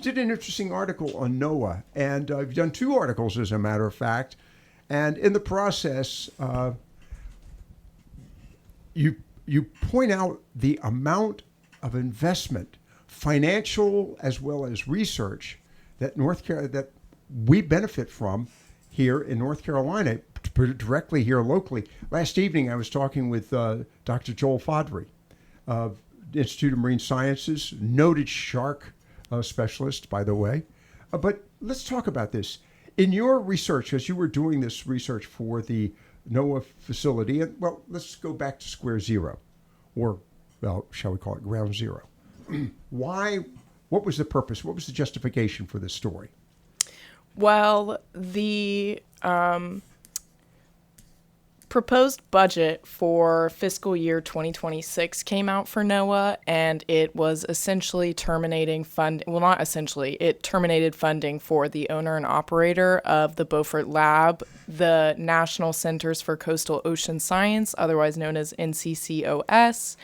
you did an interesting article on NOAA, and you've done two articles, as a matter of fact. And in the process, you point out the amount of investment, financial as well as research, that that we benefit from here in North Carolina, directly here locally. Last evening, I was talking with Dr. Joel Fodry of the Institute of Marine Sciences, noted shark specialist, by the way. But let's talk about this. In your research, as you were doing this research for the NOAA facility, and well, let's go back to square zero, or, well, shall we call it ground zero. What was the purpose? What was the justification for this story? Well, the proposed budget for fiscal year 2026 came out for NOAA, and it was essentially terminating it terminated funding for the owner and operator of the Beaufort Lab, the National Centers for Coastal Ocean Science, otherwise known as NCCOS,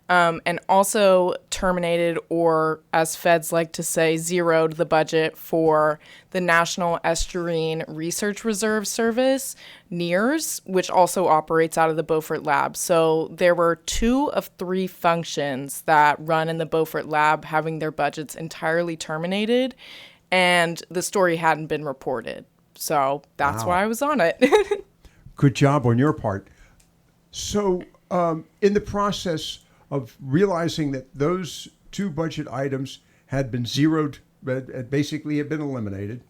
and also terminated, or as feds like to say, zeroed the budget for the National Estuarine Research Reserve Service, NERS, which also operates out of the Beaufort Lab. So there were 2 of 3 functions that run in the Beaufort Lab having their budgets entirely terminated, and the story hadn't been reported. So that's why I was on it. Good job on your part. So in the process of realizing that those 2 budget items had been zeroed, basically had been eliminated.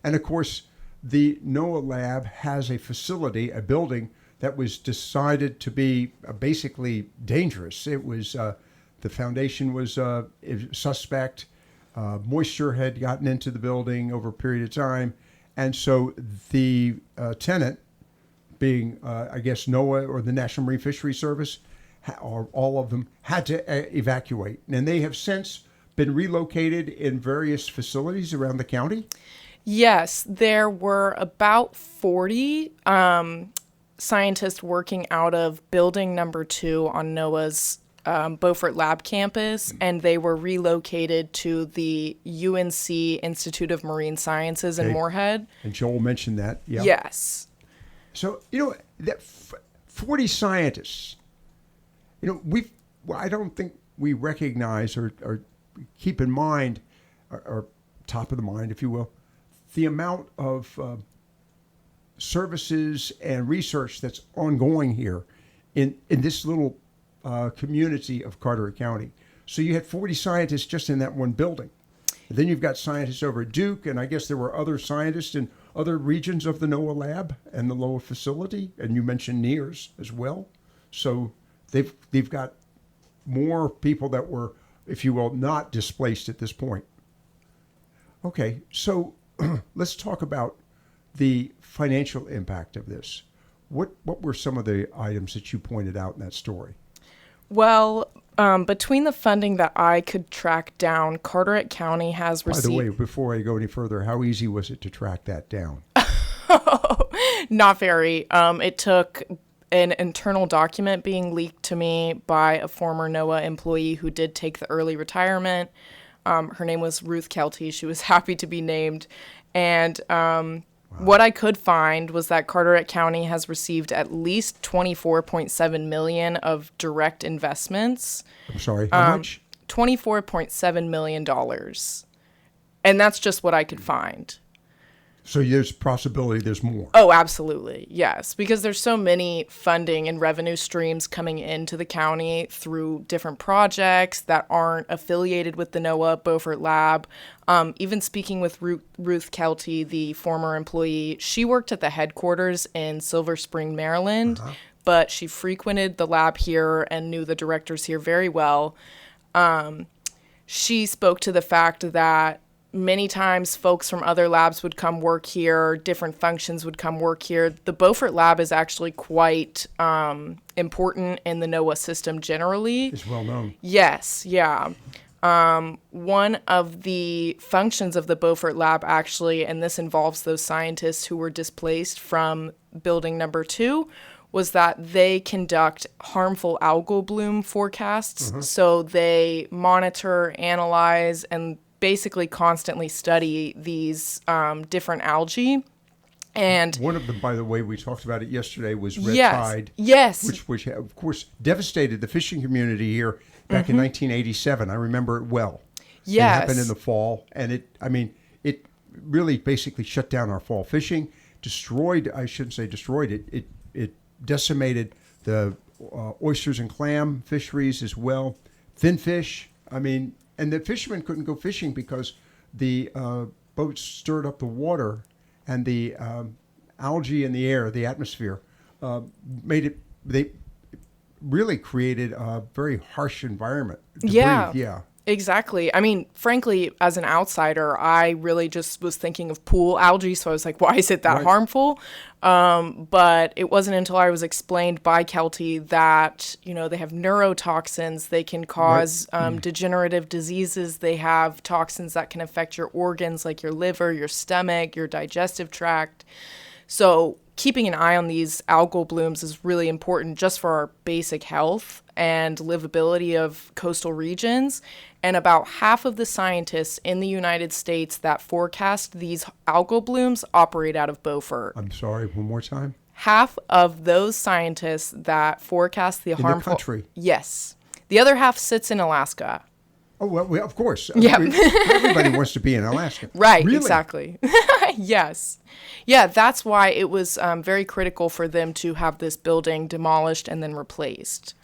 And of course, the NOAA lab has a facility, a building that was decided to be basically dangerous. It was, the foundation was suspect. Moisture had gotten into the building over a period of time. And so the tenant, being, I guess, NOAA or the National Marine Fisheries Service, or all of them, had to evacuate. And they have since been relocated in various facilities around the county? Yes, there were about 40 scientists working out of building number 2 on NOAA's Beaufort Lab campus, and they were relocated to the UNC Institute of Marine Sciences in Moorhead. And Joel mentioned that, yeah. Yes. So, that 40 scientists, I don't think we recognize or keep in mind, or top of the mind, if you will, the amount of services and research that's ongoing here in this little community of Carteret County. So you had 40 scientists just in that one building. And then you've got scientists over at Duke, and I guess there were other scientists in other regions of the NOAA lab and the NOAA facility, and you mentioned NERS as well. So they've got more people that were, if you will, not displaced at this point. Okay, so let's talk about the financial impact of this. What were some of the items that you pointed out in that story? Well, between the funding that I could track down, Carteret County has received... By the way, before I go any further, how easy was it to track that down? Not very. It took an internal document being leaked to me by a former NOAA employee who did take the early retirement. Her name was Ruth Kelty. She was happy to be named. And what I could find was that Carteret County has received at least $24.7 million of direct investments. I'm sorry, how much? $24.7 million. And that's just what I could find. So there's possibility there's more. Oh, absolutely. Yes. Because there's so many funding and revenue streams coming into the county through different projects that aren't affiliated with the NOAA Beaufort Lab. Even speaking with Ruth Kelty, the former employee, she worked at the headquarters in Silver Spring, Maryland, but she frequented the lab here and knew the directors here very well. She spoke to the fact that many times folks from other labs would come work here, different functions would come work here. The Beaufort Lab is actually quite important in the NOAA system generally. It's well known. Yes, yeah. One of the functions of the Beaufort Lab actually, and this involves those scientists who were displaced from building number 2, was that they conduct harmful algal bloom forecasts. So they monitor, analyze, and basically constantly study these different algae. And one of them, by the way, we talked about it yesterday, was red yes, tide. yes, Which of course devastated the fishing community here back in 1987. I remember it well. yes, It happened in the fall, and it really basically shut down our fall fishing, destroyed, I shouldn't say destroyed it, it decimated the oysters and clam fisheries as well, finfish. And the fishermen couldn't go fishing because the boats stirred up the water, and the algae in the air, the atmosphere, they really created a very harsh environment to Yeah. breathe. Yeah. Exactly. I mean, frankly, as an outsider, I really just was thinking of pool algae. So I was like, why is it that Right. harmful? But it wasn't until I was explained by Kelty that, they have neurotoxins. They can cause degenerative diseases. They have toxins that can affect your organs like your liver, your stomach, your digestive tract. So keeping an eye on these algal blooms is really important just for our basic health and livability of coastal regions. And about half of the scientists in the United States that forecast these algal blooms operate out of Beaufort. I'm sorry, one more time. Half of those scientists that forecast the harmful... the country? Yes. The other half sits in Alaska. Oh, well, of course. Yeah. Everybody wants to be in Alaska. Right, Really? exactly. Yes. Yeah, that's why it was very critical for them to have this building demolished and then replaced.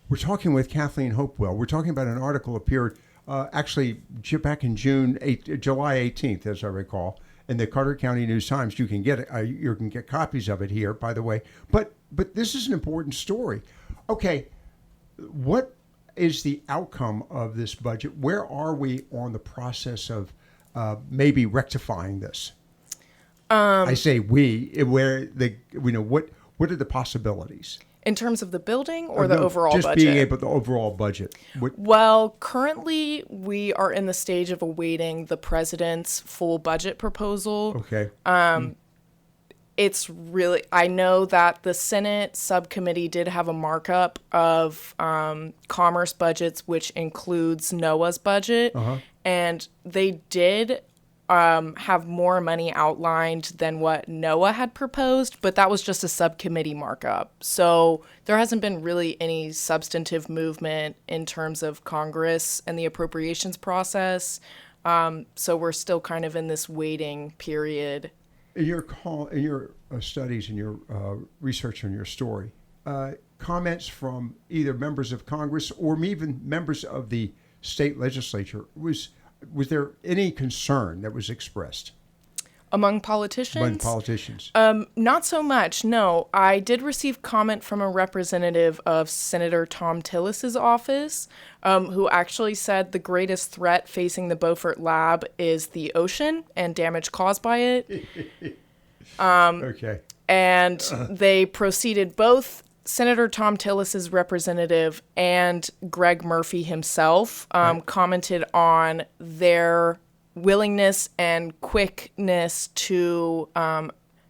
We're talking with Kathleen Hopewell. We're talking about an article appeared actually back in July 18th, as I recall, in the Carteret County News-Times. You can get it. You can get copies of it here, by the way. But this is an important story. Okay, what is the outcome of this budget? Where are we on the process of maybe rectifying this? I say we. What are the possibilities? In terms of the building or the overall just budget? Being able the overall budget. Well, currently we are in the stage of awaiting the president's full budget proposal. Okay. It's really, I know that the Senate subcommittee did have a markup of commerce budgets, which includes NOAA's budget. And they did have more money outlined than what NOAA had proposed, but that was just a subcommittee markup. So there hasn't been really any substantive movement in terms of Congress and the appropriations process. So we're still kind of in this waiting period. In your studies and your research on your story, comments from either members of Congress or even members of the state legislature, was there any concern that was expressed? Among politicians? Among politicians. Not so much, no. I did receive comment from a representative of Senator Tom Tillis's office, who actually said the greatest threat facing the Beaufort lab is the ocean and damage caused by it. Okay. And they proceeded, both Senator Tom Tillis's representative and Greg Murphy himself commented on their willingness and quickness to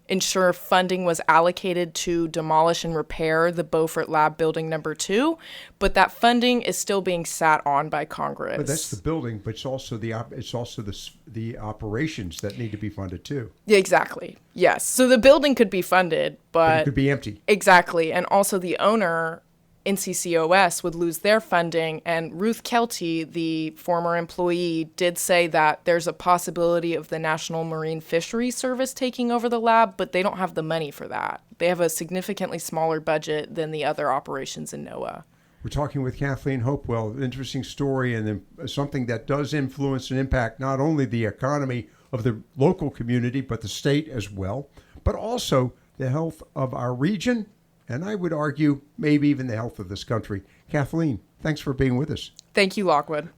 ensure funding was allocated to demolish and repair the Beaufort Lab Building number 2, but that funding is still being sat on by Congress. But that's the building, but it's also the operations that need to be funded too. Yeah, exactly. Yes. So the building could be funded, but it could be empty. Exactly. And also the owner, NCCOS, would lose their funding. And Ruth Kelty, the former employee, did say that there's a possibility of the National Marine Fisheries Service taking over the lab, but they don't have the money for that. They have a significantly smaller budget than the other operations in NOAA. We're talking with Kathleen Hopewell, an interesting story and something that does influence and impact not only the economy of the local community, but the state as well, but also the health of our region, and I would argue maybe even the health of this country. Kathleen, thanks for being with us. Thank you, Lockwood.